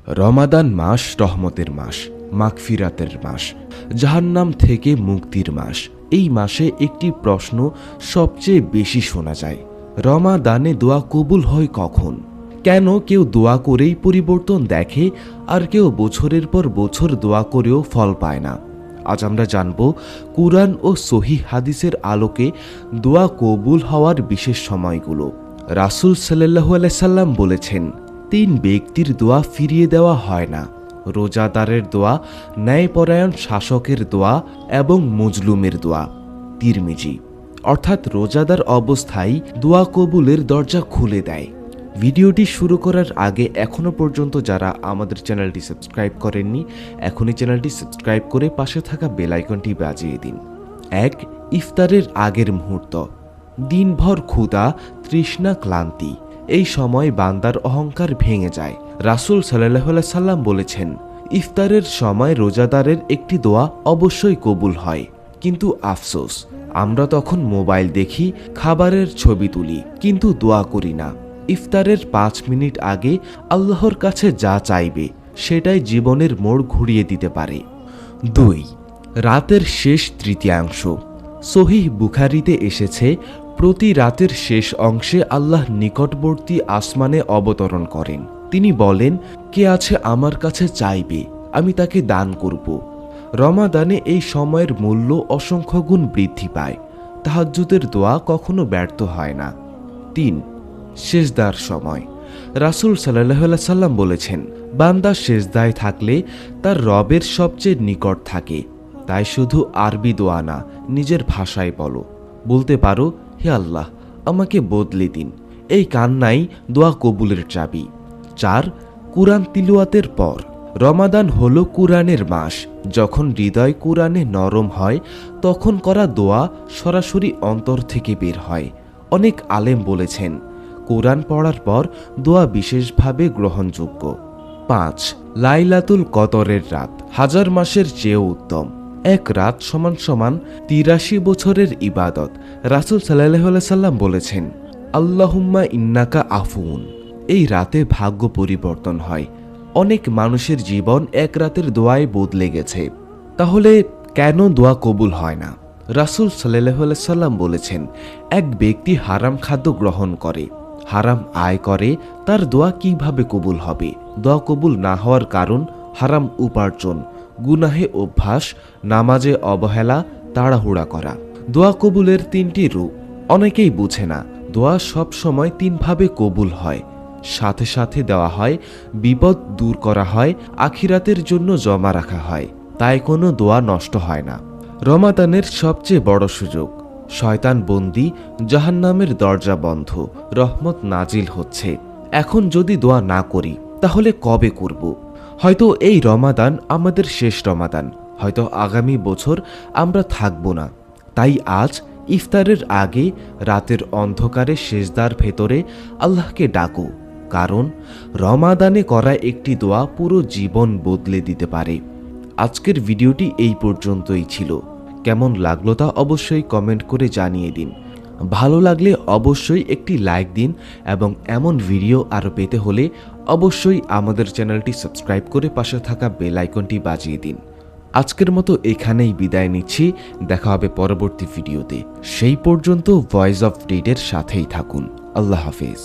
রমাদান মাস রহমতের মাস, মাগফিরাতের মাস, জাহান্নাম থেকে মুক্তির মাস। এই মাসে একটি প্রশ্ন সবচেয়ে বেশি শোনা যায়, রমাদানে দোয়া কবুল হয় কখন? কেন কেউ দোয়া করেই পরিবর্তন দেখে আর কেউ বছরের পর বছর দোয়া করেও ফল পায় না? আজ আমরা জানব কুরআন ও সহিহ হাদিসের আলোকে দোয়া কবুল হওয়ার বিশেষ সময়গুলো। রাসূল সাল্লাল্লাহু আলাইহি সাল্লাম বলেছেন, 3 ব্যক্তির দোয়া ফিরিয়ে দেওয়া হয় না: রোজাদারের দোয়া, ন্যায়পরায়ণ শাসকের দোয়া এবং মজলুমের দোয়া। তিরমিজি। অর্থাৎ রোজাদার অবস্থায় দোয়া কবুলের দরজা খুলে দেয়। ভিডিওটি শুরু করার আগে এখনও পর্যন্ত যারা আমাদের চ্যানেলটি সাবস্ক্রাইব করেননি, এখনই চ্যানেলটি সাবস্ক্রাইব করে পাশে থাকা বেল আইকনটি বাজিয়ে দিন। 1. ইফতারের আগের মুহূর্ত। দিনভর ক্ষুধা, তৃষ্ণা, ক্লান্তি, এই সময় বান্দার অহংকার ভেঙে যায়। রাসূল সাল্লাল্লাহু আলাইহি সাল্লাম বলেছেন, ইফতারের সময় রোজাদারের একটি দোয়া অবশ্যই কবুল হয়, কিন্তু আফসোস, আমরা তখন মোবাইল দেখি, খাবারের ছবি তুলি, কিন্তু দোয়া করি না। ইফতারের 5 মিনিট আগে আল্লাহর কাছে যা চাইবে সেটাই জীবনের মোড় ঘুরিয়ে দিতে পারে। 2. রাতের শেষ তৃতীয়াংশ। সহিহ বুখারীতে এসেছে, প্রতি রাতের শেষ অংশে আল্লাহ নিকটবর্তী আসমানে অবতরণ করেন। তিনি বলেন, কে আছে আমার কাছে চাইবে, আমি তাকে দান করব। রমাদানে এই সময়ের মূল্য অসংখ্য গুণ বৃদ্ধি পায়। তাহাজ্জুদের দোয়া কখনো ব্যর্থ হয় না। 3. সেজদার সময়। রাসূল সাল্লাল্লাহু আলাইহি সাল্লাম বলেছেন, বান্দা সেজদায় থাকলে তার রবের সবচেয়ে নিকট থাকে। তাই শুধু আরবি দোয়া না, নিজের ভাষায় বলতে পারো, হে আল্লাহ, আমাকে বদলে দিন। এই কান্নাই দোয়া কবুলের চাবি। 4. কুরআন তিলাওয়াতের পর। রমাদান হলো কুরআনের মাস। যখন হৃদয় কুরআনে নরম হয়, তখন করা দোয়া সরাসরি অন্তর থেকে বের হয়। অনেক আলেম বলেছেন, কুরআন পড়ার পর দোয়া বিশেষভাবে গ্রহণযোগ্য। 5. লাইলাতুল কদরের রাত, 1000 মাসের চেয়েও উত্তম। এক রাত সমান 83 বছরের ইবাদত। রাসূল সাল্লাল্লাহু আলাইহি সাল্লাম বলেছেন, আল্লাহুম্মা ইন্নাকা আফুন। এই রাতে ভাগ্য পরিবর্তন হয়। অনেক মানুষের জীবন এক রাতের দোয়ায় বদলে গেছে। তাহলে কেন দোয়া কবুল হয় না? রাসূল সাল্লাল্লাহু আলাইহি সাল্লাম বলেছেন, এক ব্যক্তি হারাম খাদ্য গ্রহণ করে, হারাম আয় করে, তার দোয়া কিভাবে কবুল হবে? দোয়া কবুল না হওয়ার কারণ: হারাম উপার্জন, গুনাহে অভ্যাস, নামাজে অবহেলা, তাড়াহুড়া করা। দোয়া কবুলের 3টি রূপ। অনেকেই বুঝে না, দোয়া সব সময় 3 ভাবে কবুল হয়। সাথে সাথে দেওয়া হয়, বিপদ দূর করা হয়, আখিরাতের জন্য জমা রাখা হয়। তাই কোনো দোয়া নষ্ট হয় না। রমাদানের সবচেয়ে বড় সুযোগ। শয়তান বন্দী, জাহান্নামের দরজা বন্ধ, রহমত নাজিল হচ্ছে। এখন যদি দোয়া না করি, তাহলে কবে করব? হয়তো এই রমাদান আমাদের শেষ রমাদান, হয়তো আগামী বছর আমরা থাকব না। তাই আজ ইফতারের আগে রাতের অন্ধকারে সেজদার ভেতরে আল্লাহকে ডাকো, কারণ রমাদানে করা একটি দোয়া পুরো জীবন বদলে দিতে পারে। আজকের ভিডিওটি এই পর্যন্তই ছিল। কেমন লাগলো তা অবশ্যই কমেন্ট করে জানিয়ে দিন। ভালো লাগলে অবশ্যই একটি লাইক দিন এবং এমন ভিডিও আরও পেতে হলে অবশ্যই আমাদের চ্যানেলটি সাবস্ক্রাইব করে পাশে থাকা বেল আইকনটি বাজিয়ে দিন। আজকের মতো এখানেই বিদায় নিচ্ছি। দেখা হবে পরবর্তী ভিডিওতে। সেই পর্যন্ত ভয়েস অফ ডেটের সাথেই থাকুন। আল্লাহ হাফেজ।